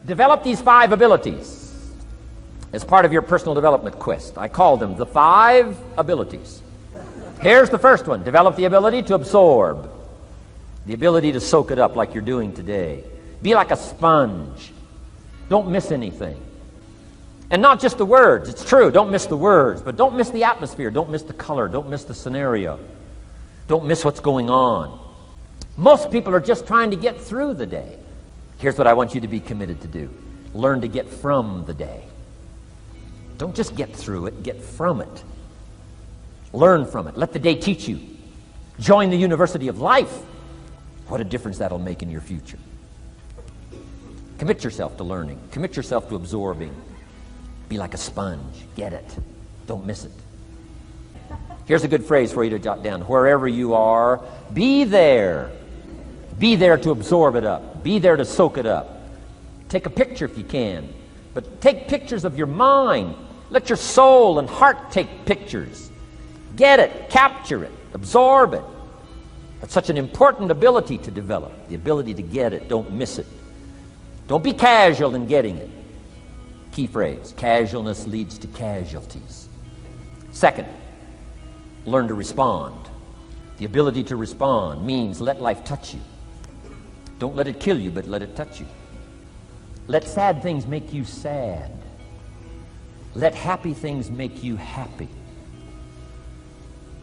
Develop these 5 abilities as part of your personal development quest. I call them the 5 abilities. Here's the first one. Develop the ability to absorb. The ability to soak it up like you're doing today. Be like a sponge. Don't miss anything. And not just the words. It's true, don't miss the words, but don't miss the atmosphere. Don't miss the color. Don't miss the scenario. Don't miss what's going on. Most people are just trying to get through the day. Here's what I want you to be committed to do. Learn to get from the day. Don't just get through it, get from it. Learn from it. Let the day teach you. Join the University of Life. What a difference that'll make in your future. Commit yourself to learning. Commit yourself to absorbing. Be like a sponge. Get it. Don't miss it. Here's a good phrase for you to jot down. Wherever you are, be there. Be there to absorb it up. Be there to soak it up. Take a picture if you can. But take pictures of your mind. Let your soul and heart take pictures. Get it. Capture it. Absorb it. That's such an important ability to develop. The ability to get it. Don't miss it. Don't be casual in getting it. Key phrase. Casualness leads to casualties. Second, learn to respond. The ability to respond means let life touch you. Don't let it kill you, but let it touch you. Let sad things make you sad. Let happy things make you happy.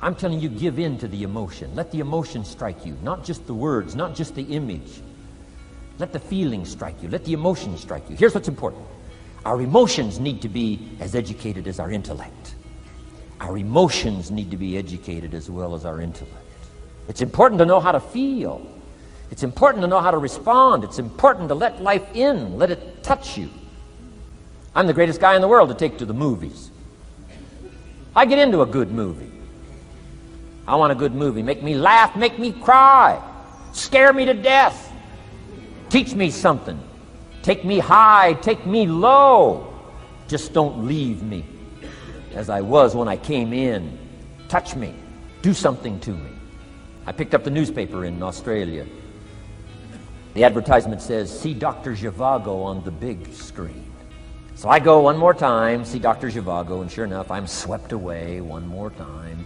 I'm telling you, give in to the emotion. Let the emotion strike you, not just the words, not just the image. Let the feeling strike you. Let the emotion strike you. Here's what's important. Our emotions need to be as educated as our intellect. Our emotions need to be educated as well as our intellect. It's important to know how to feel. It's important to know how to respond. It's important to let life in. Let it touch you. I'm the greatest guy in the world to take to the movies. I get into a good movie. I want a good movie. Make me laugh, make me cry, scare me to death, teach me something, take me high, take me low. Just don't leave me as I was when I came in. Touch me. Do something to me. I picked up the newspaper in Australia. The advertisement says, see Dr. Zhivago on the big screen. So I go one more time, see Dr. Zhivago, and sure enough, I'm swept away one more time.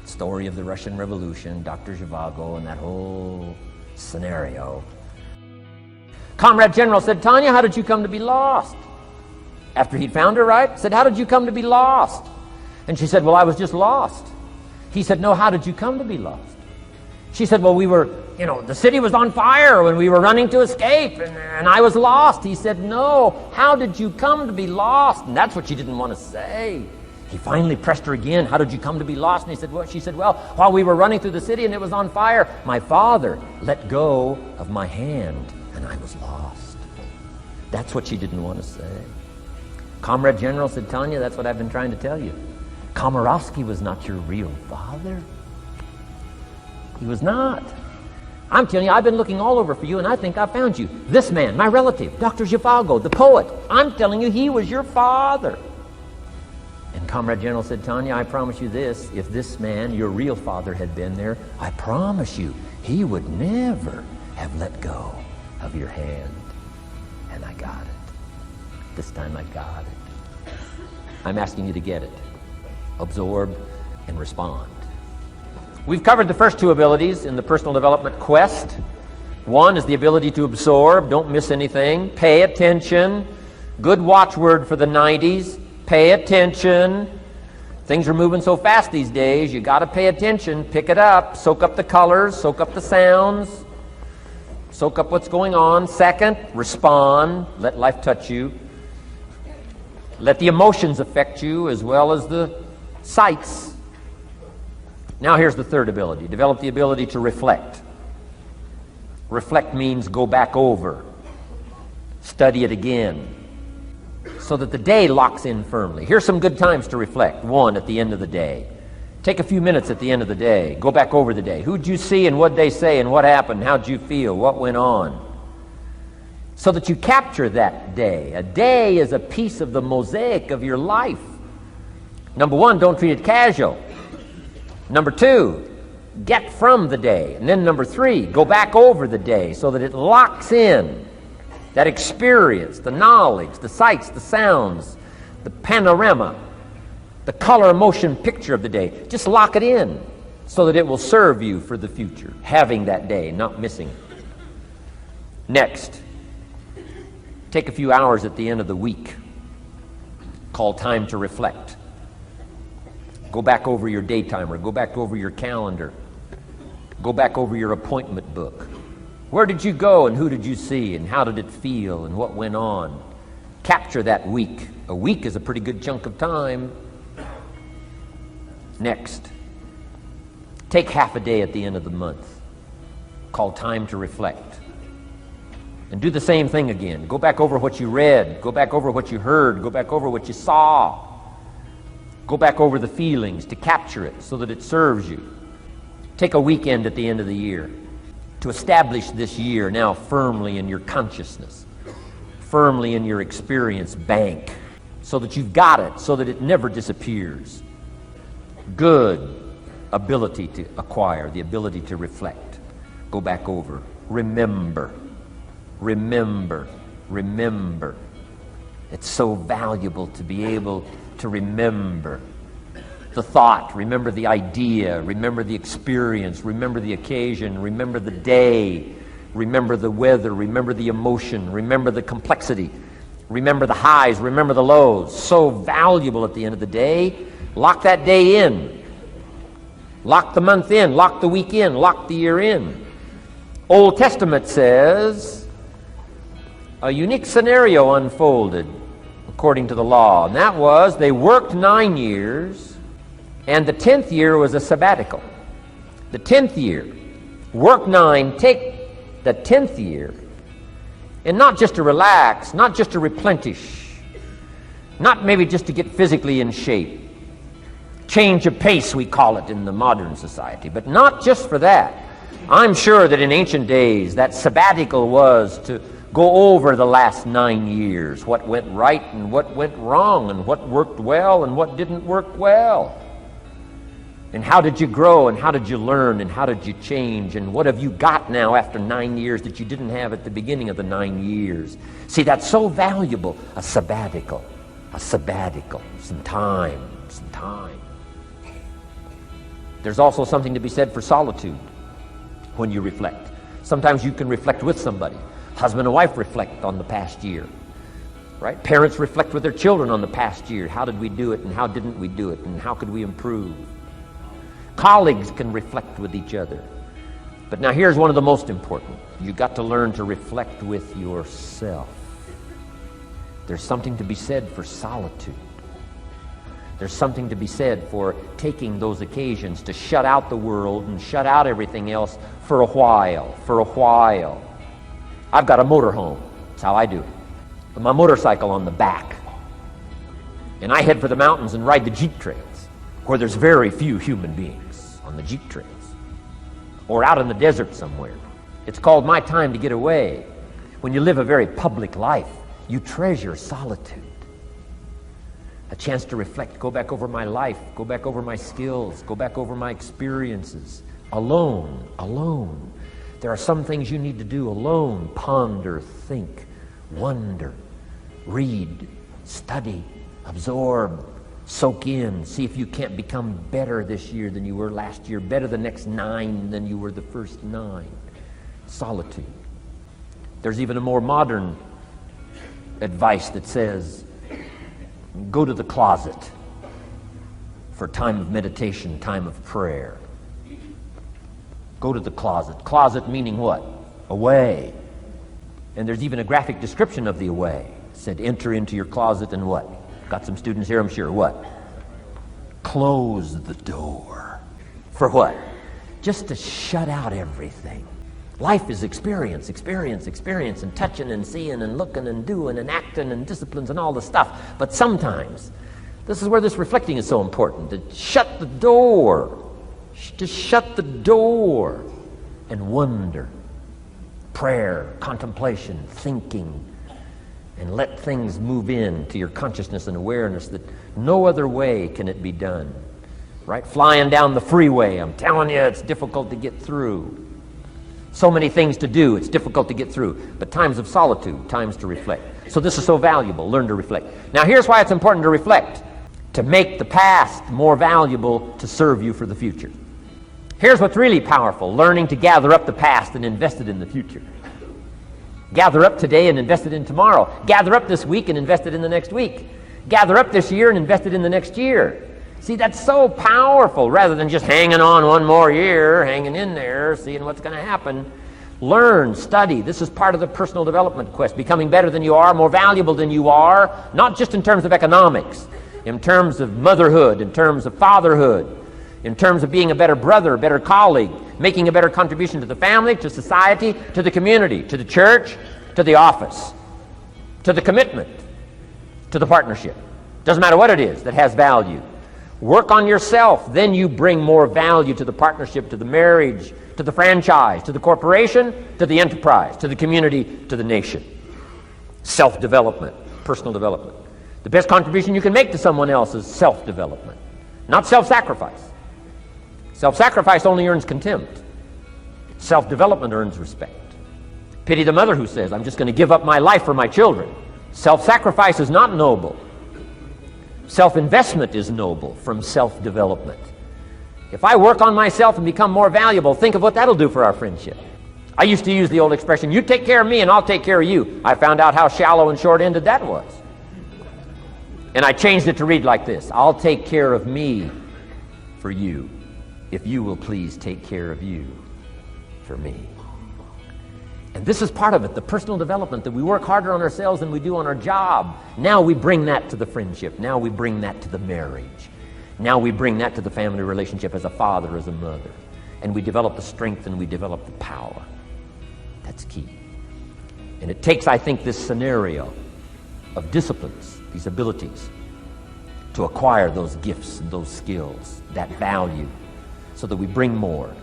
Story of the Russian Revolution, Dr. Zhivago, and that whole scenario. Comrade General said, Tanya, how did you come to be lost? After he'd found her, right? Said, how did you come to be lost? And she said, well, I was just lost. He said, no, how did you come to be lost? She said, well, we were, the city was on fire when we were running to escape, and I was lost. He said, no, how did you come to be lost? And that's what she didn't want to say. He finally pressed her again, how did you come to be lost? And she said, well, while we were running through the city and it was on fire, my father let go of my hand, and I was lost. That's what she didn't want to say. Comrade General said, Tanya, that's what I've been trying to tell you. Komorowski was not your real father. He was not. I'm telling you, I've been looking all over for you, and I think I found you. This man, my relative, Dr. Zhivago, the poet, I'm telling you, he was your father. And Comrade General said, Tanya, I promise you this, if this man, your real father, had been there, I promise you, he would never have let go of your hand. And I got it. This time I got it. I'm asking you to get it. Absorb and respond. We've covered the first 2 abilities in the personal development quest. One is the ability to absorb, don't miss anything, pay attention. Good watchword for the 90s, pay attention. Things are moving so fast these days, you got to pay attention, pick it up, soak up the colors, soak up the sounds, soak up what's going on. Second, respond, let life touch you. Let the emotions affect you as well as the sights. Now here's the third ability. Develop the ability to reflect. Reflect means go back over. Study it again. So that the day locks in firmly. Here's some good times to reflect. 1, at the end of the day. Take a few minutes at the end of the day. Go back over the day. Who'd you see and what'd they say and what happened? How'd you feel? What went on? So that you capture that day. A day is a piece of the mosaic of your life. Number 1, don't treat it casual. Number 2, get from the day. And then number 3, go back over the day so that it locks in. that experience, the knowledge, the sights, the sounds, the panorama, the color motion picture of the day. Just lock it in so that it will serve you for the future, having that day, not missing it. Next, take a few hours at the end of the week, called time to reflect. Go back over your day timer, go back over your calendar, go back over your appointment book. Where did you go and who did you see and how did it feel and what went on? Capture that week. A week is a pretty good chunk of time. Next, take half a day at the end of the month, called time to reflect. And do the same thing again. Go back over what you read, go back over what you heard, go back over what you saw. Go back over the feelings to capture it so that it serves you. Take a weekend at the end of the year to establish this year now firmly in your consciousness, firmly in your experience bank, so that you've got it, so that it never disappears. Good ability to acquire, the ability to reflect. Go back over. Remember. Remember. Remember. It's so valuable to be able to remember the thought, remember the idea, remember the experience, remember the occasion, remember the day, remember the weather, remember the emotion, remember the complexity, remember the highs, remember the lows. So valuable at the end of the day. Lock that day in. Lock the month in, lock the week in, lock the year in. Old Testament says a unique scenario unfolded according to the law, and that was they worked 9 years, and the 10th year was a sabbatical. The 10th year, work 9, take the 10th year, and not just to relax, not just to replenish, not maybe just to get physically in shape. Change of pace, we call it in the modern society, but not just for that. I'm sure that in ancient days, that sabbatical was to go over the last 9 years, what went right and what went wrong, and what worked well and what didn't work well. And how did you grow, and how did you learn, and how did you change, and what have you got now after 9 years that you didn't have at the beginning of the 9 years? See, that's so valuable, a sabbatical, some time. There's also something to be said for solitude when you reflect. Sometimes you can reflect with somebody. Husband and wife reflect on the past year, right? Parents reflect with their children on the past year. How did we do it, and how didn't we do it, and how could we improve? Colleagues can reflect with each other. But now here's one of the most important. You've got to learn to reflect with yourself. There's something to be said for solitude. There's something to be said for taking those occasions to shut out the world and shut out everything else for a while. I've got a motorhome. That's how I do it. With my motorcycle on the back. And I head for the mountains and ride the Jeep trails, where there's very few human beings on the Jeep trails. Or out in the desert somewhere. It's called my time to get away. When you live a very public life, you treasure solitude. A chance to reflect, go back over my life, go back over my skills, go back over my experiences. Alone. There are some things you need to do alone. Ponder, think, wonder, read, study, absorb, soak in. See if you can't become better this year than you were last year, better the next 9 than you were the first 9. Solitude. There's even a more modern advice that says, go to the closet for time of meditation, time of prayer. Go to the closet. Closet meaning what? Away. And there's even a graphic description of the away. It said, enter into your closet and what? Got some students here, I'm sure. What? Close the door. For what? Just to shut out everything. Life is experience, and touching and seeing and looking and doing and acting and disciplines and all the stuff. But sometimes, this is where this reflecting is so important, to shut the door. Just shut the door and wonder. Prayer, contemplation, thinking, and let things move in to your consciousness and awareness that no other way can it be done. Right? Flying down the freeway, I'm telling you, it's difficult to get through. So many things to do, it's difficult to get through. But times of solitude, times to reflect. So this is so valuable, learn to reflect. Now here's why it's important to reflect. To make the past more valuable to serve you for the future. Here's what's really powerful, learning to gather up the past and invest it in the future. Gather up today and invest it in tomorrow. Gather up this week and invest it in the next week. Gather up this year and invest it in the next year. See, that's so powerful, rather than just hanging on one more year, hanging in there, seeing what's going to happen. Learn, study. This is part of the personal development quest, becoming better than you are, more valuable than you are, not just in terms of economics, in terms of motherhood, in terms of fatherhood, in terms of being a better brother, a better colleague, making a better contribution to the family, to society, to the community, to the church, to the office, to the commitment, to the partnership. Doesn't matter what it is that has value. Work on yourself, then you bring more value to the partnership, to the marriage, to the franchise, to the corporation, to the enterprise, to the community, to the nation. Self-development, personal development. The best contribution you can make to someone else is self-development, not self-sacrifice. Self-sacrifice only earns contempt. Self-development earns respect. Pity the mother who says, I'm just going to give up my life for my children. Self-sacrifice is not noble. Self-investment is noble from self-development. If I work on myself and become more valuable, think of what that'll do for our friendship. I used to use the old expression, you take care of me and I'll take care of you. I found out how shallow and short-ended that was. And I changed it to read like this, I'll take care of me for you, if you will please take care of you for me. And this is part of it, the personal development, that we work harder on ourselves than we do on our job. Now we bring that to the friendship. Now we bring that to the marriage. Now we bring that to the family relationship as a father, as a mother. And we develop the strength and we develop the power. That's key. And it takes, I think, this scenario of disciplines, these abilities, to acquire those gifts and those skills, that value, so that we bring more.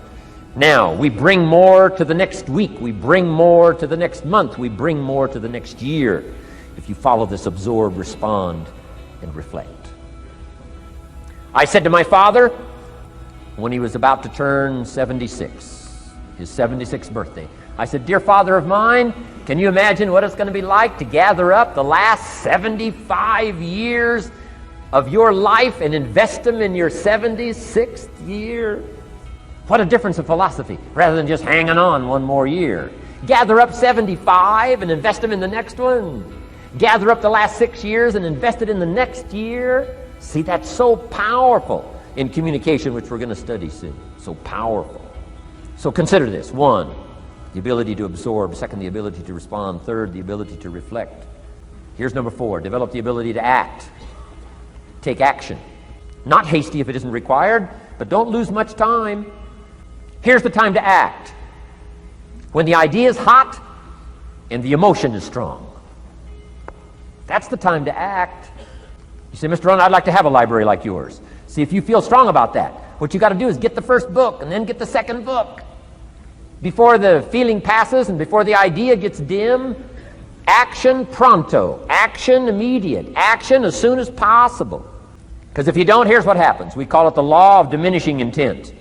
Now, we bring more to the next week. We bring more to the next month. We bring more to the next year if you follow this absorb, respond, and reflect. I said to my father when he was about to turn 76, his 76th birthday, I said, dear father of mine, can you imagine what it's going to be like to gather up the last 75 years of your life and invest them in your 76th year? What a difference of philosophy, rather than just hanging on one more year. Gather up 75 and invest them in the next one. Gather up the last 6 years and invest it in the next year. See, that's so powerful in communication, which we're going to study soon. So powerful. So consider this. 1, the ability to absorb. 2, the ability to respond. 3, the ability to reflect. Here's number 4, develop the ability to act. Take action. Not hasty if it isn't required, but don't lose much time. Here's the time to act. When the idea is hot and the emotion is strong. That's the time to act. You say, Mr. Rohn, I'd like to have a library like yours. See, if you feel strong about that, what you got to do is get the first book and then get the second book. Before the feeling passes and before the idea gets dim, action pronto, action immediate, action as soon as possible. Because if you don't, here's what happens. We call it the law of diminishing intent.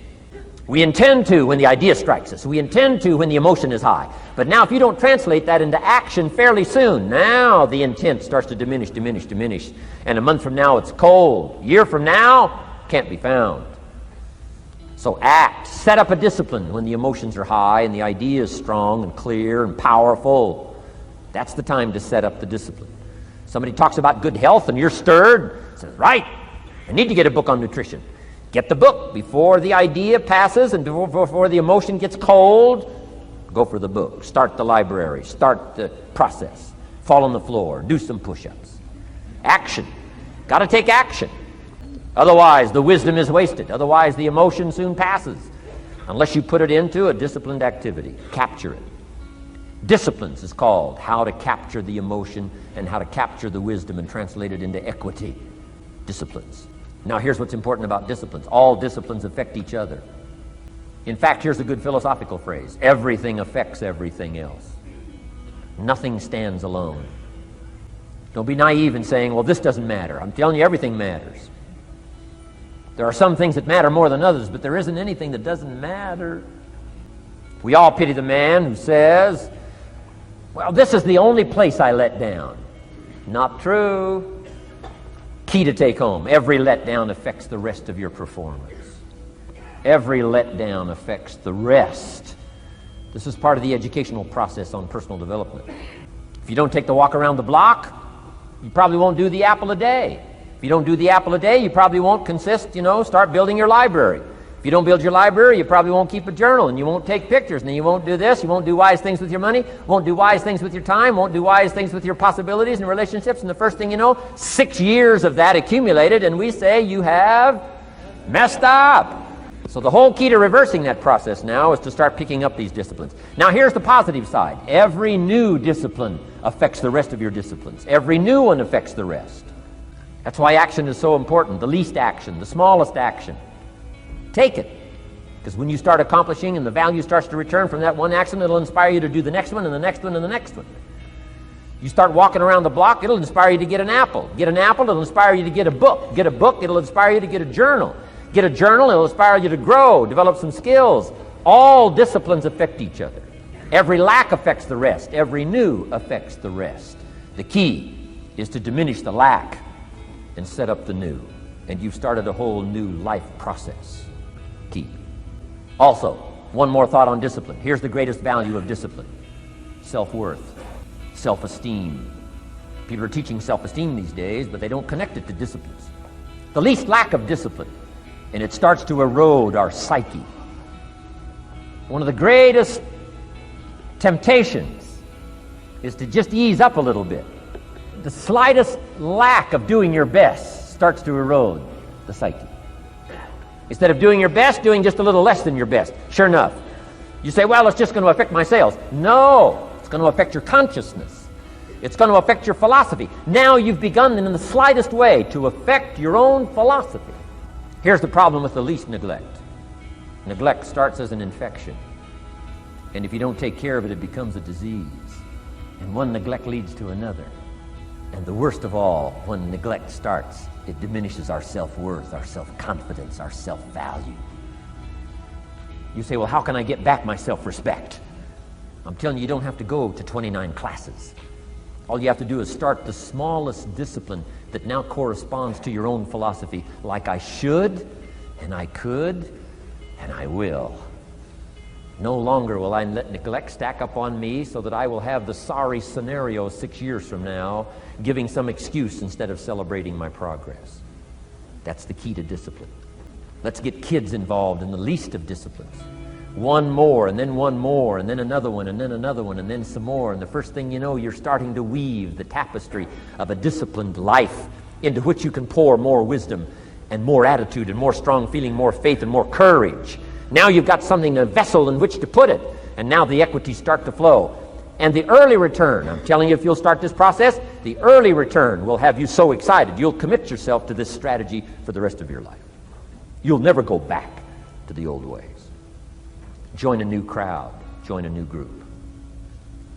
We intend to when the idea strikes us. We intend to when the emotion is high. But now if you don't translate that into action fairly soon, now the intent starts to diminish. And a month from now it's cold. A year from now, can't be found. So act. Set up a discipline when the emotions are high and the idea is strong and clear and powerful. That's the time to set up the discipline. Somebody talks about good health and you're stirred. Says, right, I need to get a book on nutrition. Get the book before the idea passes and before the emotion gets cold. Go for the book. Start the library. Start the process. Fall on the floor. Do some push-ups. Action. Got to take action. Otherwise, the wisdom is wasted. Otherwise, the emotion soon passes. Unless you put it into a disciplined activity. Capture it. Disciplines is called how to capture the emotion and how to capture the wisdom and translate it into equity. Disciplines. Now here's what's important about disciplines. All disciplines affect each other. In fact, here's a good philosophical phrase. Everything affects everything else. Nothing stands alone. Don't be naive in saying, well, this doesn't matter. I'm telling you, everything matters. There are some things that matter more than others, but there isn't anything that doesn't matter. We all pity the man who says, well, this is the only place I let down. Not true. Key to take home. Every letdown affects the rest of your performance. Every letdown affects the rest. This is part of the educational process on personal development. If you don't take the walk around the block, you probably won't do the apple a day. If you don't do the apple a day, you probably won't start building your library. If you don't build your library, you probably won't keep a journal, and you won't take pictures, and then you won't do this, you won't do wise things with your money, won't do wise things with your time, won't do wise things with your possibilities and relationships, and the first thing you know, 6 years of that accumulated, and we say you have messed up. So the whole key to reversing that process now is to start picking up these disciplines. Now here's the positive side. Every new discipline affects the rest of your disciplines. Every new one affects the rest. That's why action is so important. The least action, the smallest action. Take it. Because when you start accomplishing and the value starts to return from that one action, it'll inspire you to do the next one and the next one and the next one. You start walking around the block, it'll inspire you to get an apple. Get an apple, it'll inspire you to get a book. Get a book, it'll inspire you to get a journal. Get a journal, it'll inspire you to grow, develop some skills. All disciplines affect each other. Every lack affects the rest. Every new affects the rest. The key is to diminish the lack and set up the new. And you've started a whole new life process. Key. Also, one more thought on discipline. Here's the greatest value of discipline. Self-worth. Self-esteem. People are teaching self-esteem these days, but they don't connect it to disciplines. The least lack of discipline, and it starts to erode our psyche. One of the greatest temptations is to just ease up a little bit. The slightest lack of doing your best starts to erode the psyche. Instead of doing your best, doing just a little less than your best. Sure enough. You say, well, it's just going to affect my sales. No, it's going to affect your consciousness. It's going to affect your philosophy. Now you've begun in the slightest way to affect your own philosophy. Here's the problem with the least neglect. Neglect starts as an infection. And if you don't take care of it, it becomes a disease. And one neglect leads to another. And the worst of all, when neglect starts, it diminishes our self-worth, our self-confidence, our self-value. You say, well, how can I get back my self-respect? I'm telling you, you don't have to go to 29 classes. All you have to do is start the smallest discipline that now corresponds to your own philosophy, like I should, and I could, and I will. No longer will I let neglect stack up on me so that I will have the sorry scenario 6 years from now, giving some excuse instead of celebrating my progress. That's the key to discipline. Let's get kids involved in the least of disciplines. One more, and then one more, and then another one, and then another one, and then some more. And the first thing you know, you're starting to weave the tapestry of a disciplined life into which you can pour more wisdom and more attitude and more strong feeling, more faith and more courage. Now you've got something, a vessel in which to put it, and now the equities start to flow. And the early return, I'm telling you, if you'll start this process, the early return will have you so excited, you'll commit yourself to this strategy for the rest of your life. You'll never go back to the old ways. Join a new crowd, join a new group.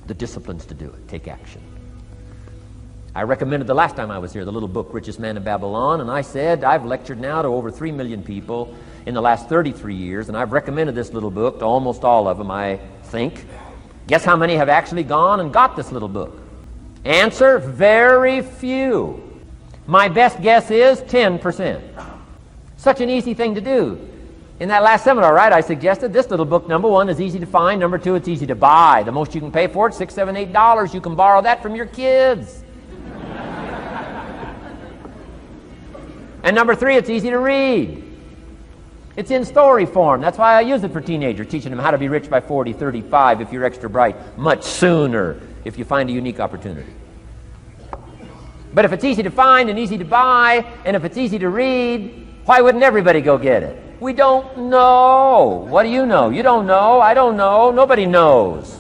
The disciplines to do it, take action. I recommended the last time I was here the little book, Richest Man in Babylon, and I said I've lectured now to over 3 million people in the last 33 years, and I've recommended this little book to almost all of them, I think. Guess how many have actually gone and got this little book? Answer, very few. My best guess is 10%. Such an easy thing to do. In that last seminar, right, I suggested this little book, number one, is easy to find. Number two, it's easy to buy. The most you can pay for it, $6, $7, $8. You can borrow that from your kids. And number three, it's easy to read. It's in story form. That's why I use it for teenagers, teaching them how to be rich by 40, 35 if you're extra bright, much sooner if you find a unique opportunity. But if it's easy to find and easy to buy, and if it's easy to read, why wouldn't everybody go get it? We don't know. What do you know? You don't know. I don't know. Nobody knows.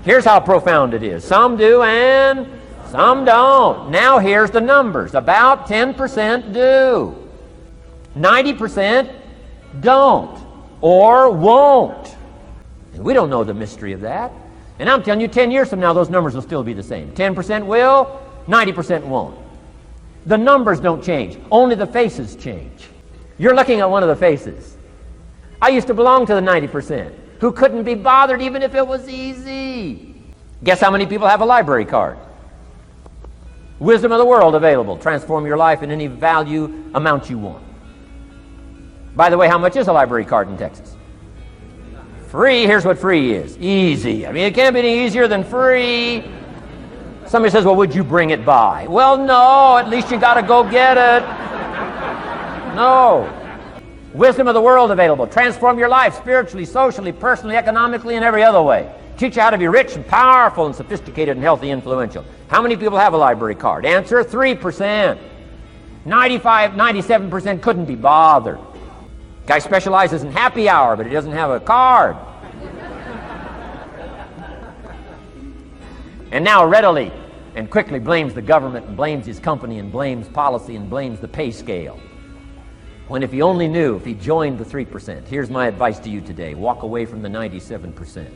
Here's how profound it is. Some do and some don't. Now here's the numbers. About 10% do. 90% don't or won't. And we don't know the mystery of that. And I'm telling you, 10 years from now, those numbers will still be the same. 10% will, 90% won't. The numbers don't change. Only the faces change. You're looking at one of the faces. I used to belong to the 90%. who couldn't be bothered even if it was easy. Guess how many people have a library card? Wisdom of the world available. Transform your life in any value amount you want. By the way, how much is a library card in Texas? Free. Here's what free is. Easy. I mean, it can't be any easier than free. Somebody says, well, would you bring it by? Well, no. At least you got to go get it. No. Wisdom of the world available. Transform your life spiritually, socially, personally, economically, and every other way. Teach you how to be rich and powerful and sophisticated and healthy, influential. How many people have a library card? Answer, 3%. 97% couldn't be bothered. Guy specializes in happy hour, but he doesn't have a card. And now readily and quickly blames the government and blames his company and blames policy and blames the pay scale. When if he only knew, if he joined the 3%, here's my advice to you today. Walk away from the 97%.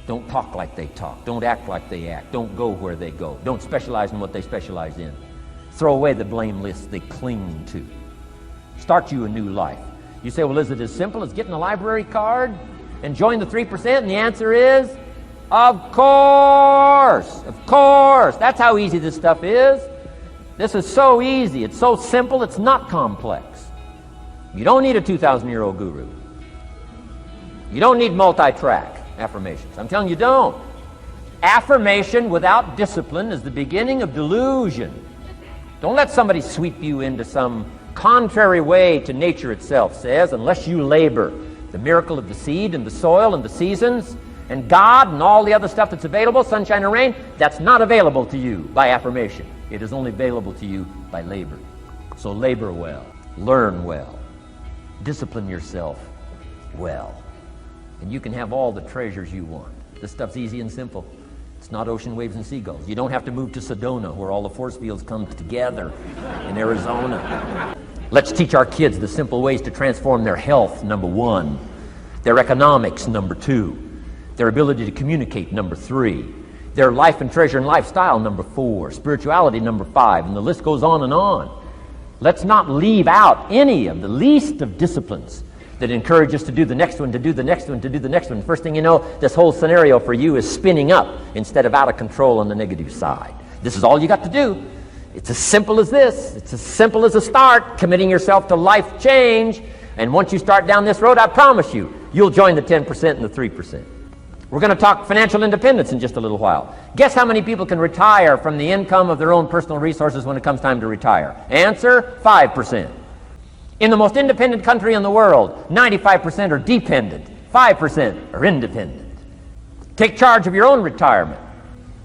Don't talk like they talk. Don't act like they act. Don't go where they go. Don't specialize in what they specialize in. Throw away the blame lists they cling to. Start you a new life. You say, well, is it as simple as getting a library card and join the 3%? And the answer is, of course. Of course. That's how easy this stuff is. This is so easy. It's so simple. It's not complex. You don't need a 2,000-year-old guru. You don't need multi-track affirmations. I'm telling you, don't. Affirmation without discipline is the beginning of delusion. Don't let somebody sweep you into some contrary way to nature itself says, unless you labor. The miracle of the seed and the soil and the seasons and God and all the other stuff that's available, sunshine and rain, that's not available to you by affirmation. It is only available to you by labor. So labor well, learn well, discipline yourself well, and you can have all the treasures you want. This stuff's easy and simple. It's not ocean waves and seagulls. You don't have to move to Sedona where all the force fields come together in Arizona. Let's teach our kids the simple ways to transform their health, number 1. Their economics, number 2. Their ability to communicate, number 3. Their life and treasure and lifestyle, number 4. Spirituality, number 5. And the list goes on and on. Let's not leave out any of the least of disciplines that encourage us to do the next one, to do the next one, to do the next one. First thing you know, this whole scenario for you is spinning up instead of out of control on the negative side. This is all you got to do. It's as simple as this. It's as simple as a start, committing yourself to life change. And once you start down this road, I promise you, you'll join the 10% and the 3%. We're going to talk financial independence in just a little while. Guess how many people can retire from the income of their own personal resources when it comes time to retire? Answer, 5%. In the most independent country in the world, 95% are dependent, 5% are independent. Take charge of your own retirement.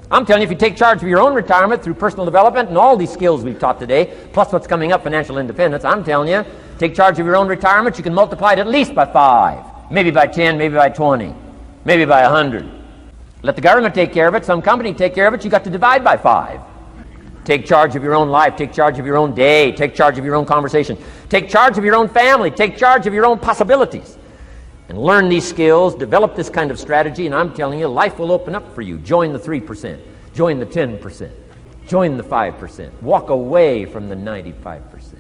I'm telling you, if you take charge of your own retirement through personal development and all these skills we've taught today, plus what's coming up, financial independence, I'm telling you, take charge of your own retirement, you can multiply it at least by 5, maybe by 10, maybe by 20, maybe by 100. Let the government take care of it, some company take care of it, you got to divide by 5. Take charge of your own life, take charge of your own day, take charge of your own conversation, take charge of your own family, take charge of your own possibilities. And learn these skills, develop this kind of strategy, and I'm telling you, life will open up for you. Join the 3%, join the 10%, join the 5%. Walk away from the 95%.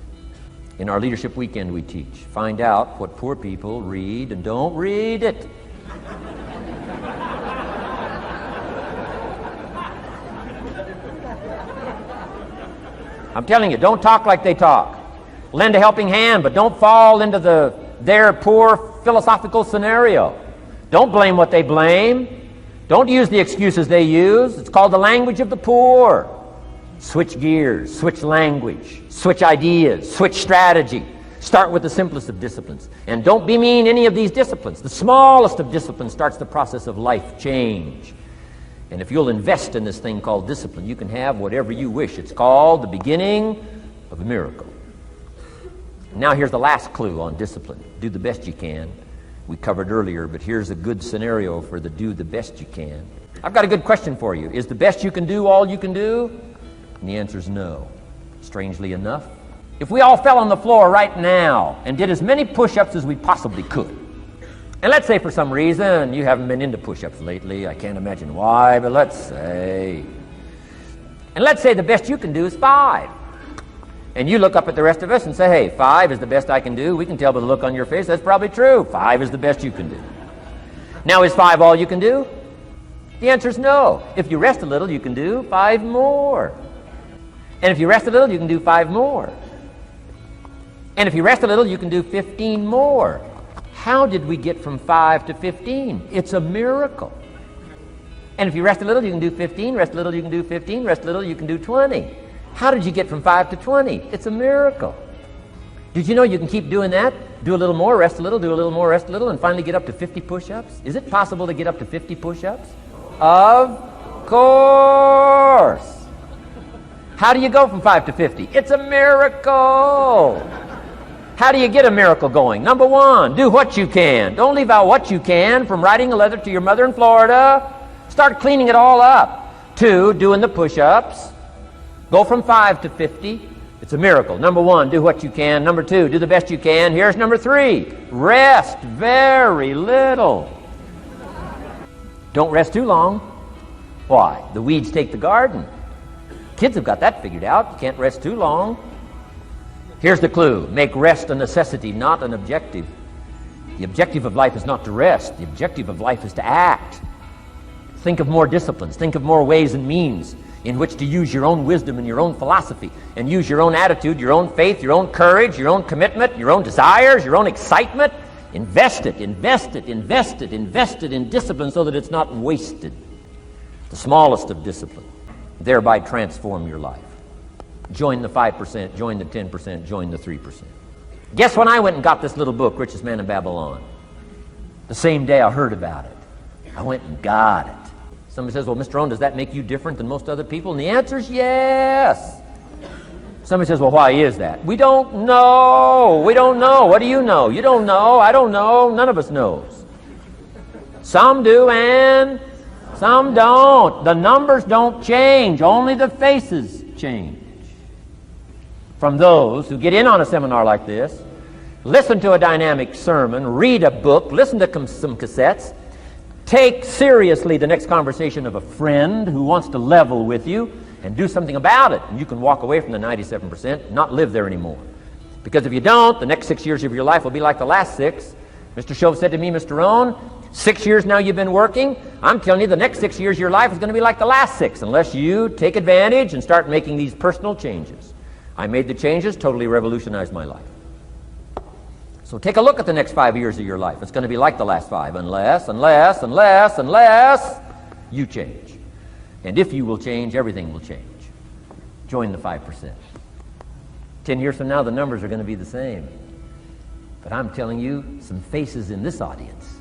In our Leadership Weekend we teach, find out what poor people read and don't read it. I'm telling you, don't talk like they talk. Lend a helping hand, but don't fall into their poor philosophical scenario. Don't blame what they blame. Don't use the excuses they use. It's called the language of the poor. Switch gears, switch language, switch ideas, switch strategy. Start with the simplest of disciplines. And don't be mean any of these disciplines. The smallest of disciplines starts the process of life change. And if you'll invest in this thing called discipline, you can have whatever you wish. It's called the beginning of a miracle. Now here's the last clue on discipline. Do the best you can. We covered earlier, but here's a good scenario for the do the best you can. I've got a good question for you. Is the best you can do all you can do? And the answer is no. Strangely enough, if we all fell on the floor right now and did as many push-ups as we possibly could, and let's say for some reason you haven't been into push-ups lately, I can't imagine why, but let's say the best you can do is 5. And you look up at the rest of us and say, hey, 5 is the best I can do. We can tell by the look on your face that's probably true. 5 is the best you can do. Now, is 5 all you can do? The answer is no. If you rest a little, you can do 5 more. And if you rest a little, you can do 5 more. And if you rest a little, you can do 15 more. How did we get from 5 to 15? It's a miracle. And if you rest a little, you can do 15. Rest a little, you can do 15. Rest a little, you can do 20. How did you get from 5 to 20? It's a miracle. Did you know you can keep doing that? Do a little more, rest a little, do a little more, rest a little, and finally get up to 50 push-ups? Is it possible to get up to 50 push-ups? Of course. How do you go from 5 to 50? It's a miracle. How do you get a miracle going? Number 1, do what you can. Don't leave out what you can, from writing a letter to your mother in Florida. Start cleaning it all up. 2, doing the push-ups. Go from 5 to 50. It's a miracle. Number 1, do what you can. Number 2, do the best you can. Here's number 3, rest very little. Don't rest too long. Why? The weeds take the garden. Kids have got that figured out. You can't rest too long. Here's the clue. Make rest a necessity, not an objective. The objective of life is not to rest. The objective of life is to act. Think of more disciplines. Think of more ways and means in which to use your own wisdom and your own philosophy, and use your own attitude, your own faith, your own courage, your own commitment, your own desires, your own excitement. Invest it, invest it, invest it, invest it in discipline so that it's not wasted. The smallest of discipline. Thereby transform your life. Join the 5%, join the 10%, join the 3%. Guess when I went and got this little book, Richest Man in Babylon? The same day I heard about it. I went and got it. Somebody says, well, Mr. Rohn, does that make you different than most other people? And the answer is yes. Somebody says, well, why is that? We don't know. We don't know. What do you know? You don't know. I don't know. None of us knows. Some do and some don't. The numbers don't change. Only the faces change. From those who get in on a seminar like this, listen to a dynamic sermon, read a book, listen to some cassettes, take seriously the next conversation of a friend who wants to level with you, and do something about it. And you can walk away from the 97%, not live there anymore. Because if you don't, the next 6 years of your life will be like the last 6. Mr. Shoaff said to me, Mr. Rohn, 6 years now you've been working. I'm telling you, the next 6 years of your life is going to be like the last 6, unless you take advantage and start making these personal changes. I made the changes, totally revolutionized my life. So take a look at the next 5 years of your life. It's going to be like the last 5, unless you change. And if you will change, everything will change. Join the 5%. 10 years from now, the numbers are going to be the same. But I'm telling you, some faces in this audience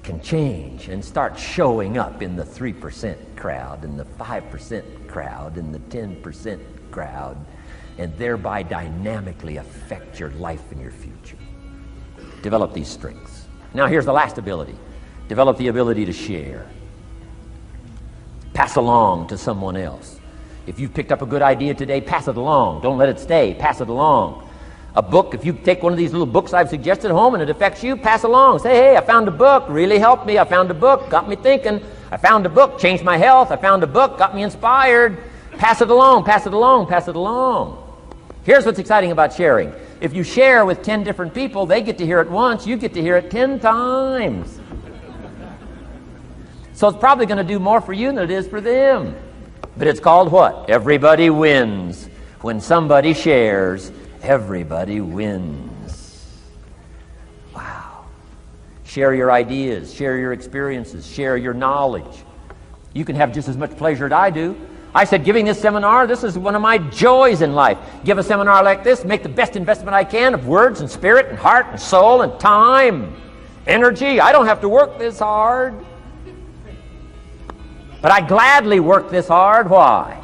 can change and start showing up in the 3% crowd, and the 5% crowd, and the 10% crowd, and thereby dynamically affect your life and your future. Develop these strengths. Now here's the last ability. Develop the ability to share. Pass along to someone else. If you've picked up a good idea today, pass it along. Don't let it stay. Pass it along. A book, if you take one of these little books I've suggested home and it affects you, pass along. Say, hey, I found a book, really helped me. I found a book, got me thinking. I found a book, changed my health. I found a book, got me inspired. Pass it along, pass it along, pass it along. Here's what's exciting about sharing. If you share with 10 different people, they get to hear it once, you get to hear it 10 times. So it's probably going to do more for you than it is for them. But it's called what? Everybody wins. When somebody shares, everybody wins. Wow. Share your ideas, share your experiences, share your knowledge. You can have just as much pleasure as I do. I said, giving this seminar, this is one of my joys in life. Give a seminar like this, make the best investment I can of words and spirit and heart and soul and time, energy. I don't have to work this hard. But I gladly work this hard. Why?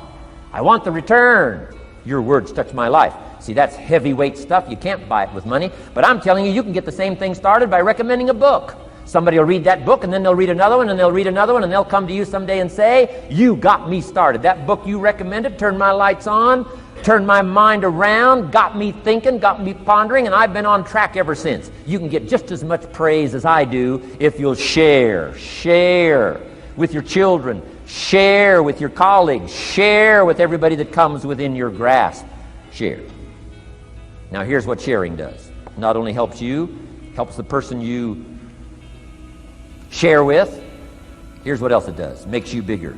I want the return. Your words touch my life. See, that's heavyweight stuff. You can't buy it with money. But I'm telling you, you can get the same thing started by recommending a book. Somebody will read that book, and then they'll read another one, and they'll read another one, and they'll come to you someday and say, you got me started. That book you recommended turned my lights on, turned my mind around, got me thinking, got me pondering, and I've been on track ever since. You can get just as much praise as I do if you'll share. Share with your children. Share with your colleagues. Share with everybody that comes within your grasp. Share. Now here's what sharing does. Not only helps you, helps the person you share with, here's what else it does. It makes you bigger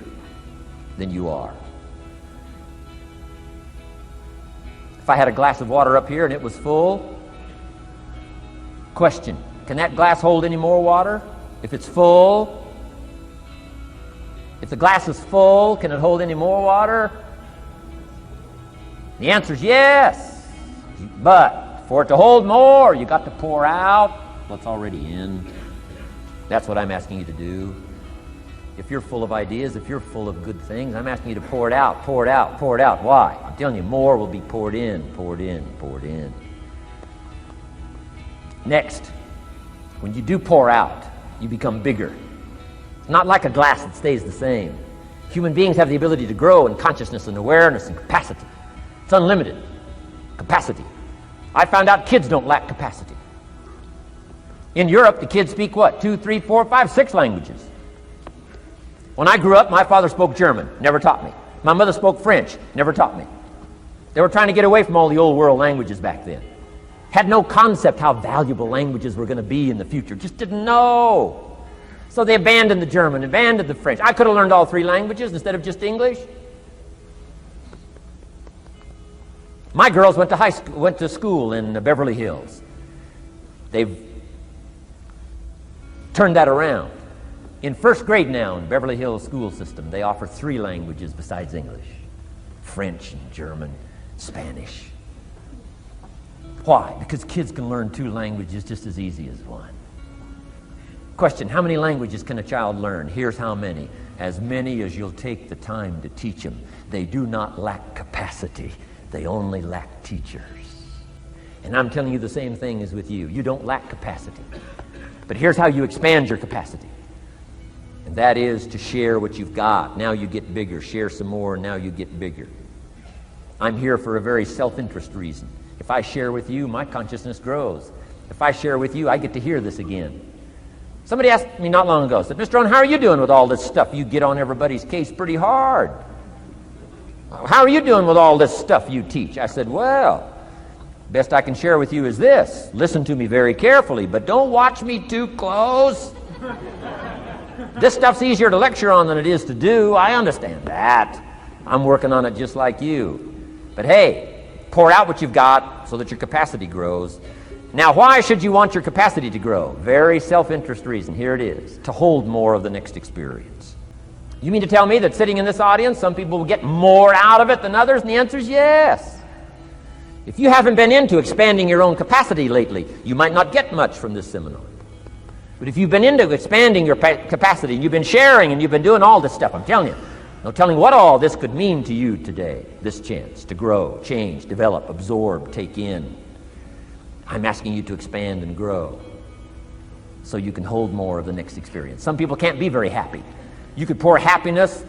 than you are. If I had a glass of water up here and it was full, question, can that glass hold any more water? If it's full, if the glass is full, can it hold any more water? The answer is yes. But for it to hold more, you got to pour out what's already in. That's what I'm asking you to do. If you're full of ideas, if you're full of good things, I'm asking you to pour it out, pour it out, pour it out. Why? I'm telling you, more will be poured in, poured in, poured in. Next, when you do pour out, you become bigger. It's not like a glass that stays the same. Human beings have the ability to grow in consciousness and awareness and capacity. It's unlimited capacity. I found out kids don't lack capacity. In Europe, the kids speak what? 2, 3, 4, 5, 6 languages. When I grew up, my father spoke German, never taught me. My mother spoke French, never taught me. They were trying to get away from all the old world languages back then. Had no concept how valuable languages were going to be in the future. Just didn't know. So they abandoned the German, abandoned the French. I could have learned all 3 languages instead of just English. My girls went to school in Beverly Hills. They've turned that around. In first grade now in Beverly Hills school system, they offer 3 languages besides English. French and German, Spanish. Why? Because kids can learn 2 languages just as easy as 1. Question, how many languages can a child learn? Here's how many. As many as you'll take the time to teach them. They do not lack capacity. They only lack teachers. And I'm telling you the same thing is with you. You don't lack capacity. But here's how you expand your capacity. And that is to share what you've got. Now you get bigger. Share some more, now you get bigger. I'm here for a very self-interest reason. If I share with you, my consciousness grows. If I share with you, I get to hear this again. Somebody asked me not long ago, said, Mr. Rohn, how are you doing with all this stuff? You get on everybody's case pretty hard. How are you doing with all this stuff you teach? I said, well, best I can share with you is this. Listen to me very carefully, but don't watch me too close. This stuff's easier to lecture on than it is to do. I understand that. I'm working on it just like you. But hey, pour out what you've got so that your capacity grows. Now, why should you want your capacity to grow? Very self-interest reason. Here it is. To hold more of the next experience. You mean to tell me that sitting in this audience, some people will get more out of it than others? And the answer is yes. If you haven't been into expanding your own capacity lately, you might not get much from this seminar. But if you've been into expanding your capacity, and you've been sharing, and you've been doing all this stuff, I'm telling you, no telling what all this could mean to you today, this chance to grow, change, develop, absorb, take in. I'm asking you to expand and grow so you can hold more of the next experience. Some people can't be very happy. You could pour happiness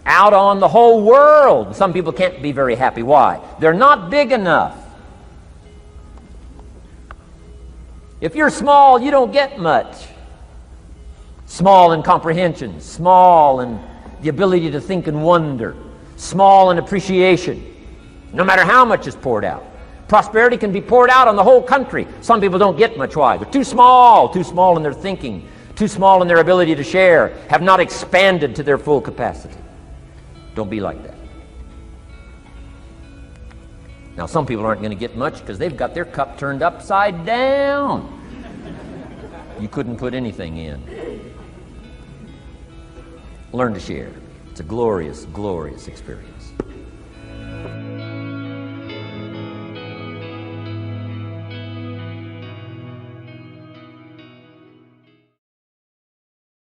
out on the whole world. Some people can't be very happy. Why? They're not big enough. If you're small, you don't get much. Small in comprehension, small in the ability to think and wonder, small in appreciation, no matter how much is poured out. Prosperity can be poured out on the whole country. Some people don't get much. Why? They're too small in their thinking, too small in their ability to share, have not expanded to their full capacity. Don't be like that. Now, some people aren't going to get much because they've got their cup turned upside down. You couldn't put anything in. Learn to share. It's a glorious, glorious experience.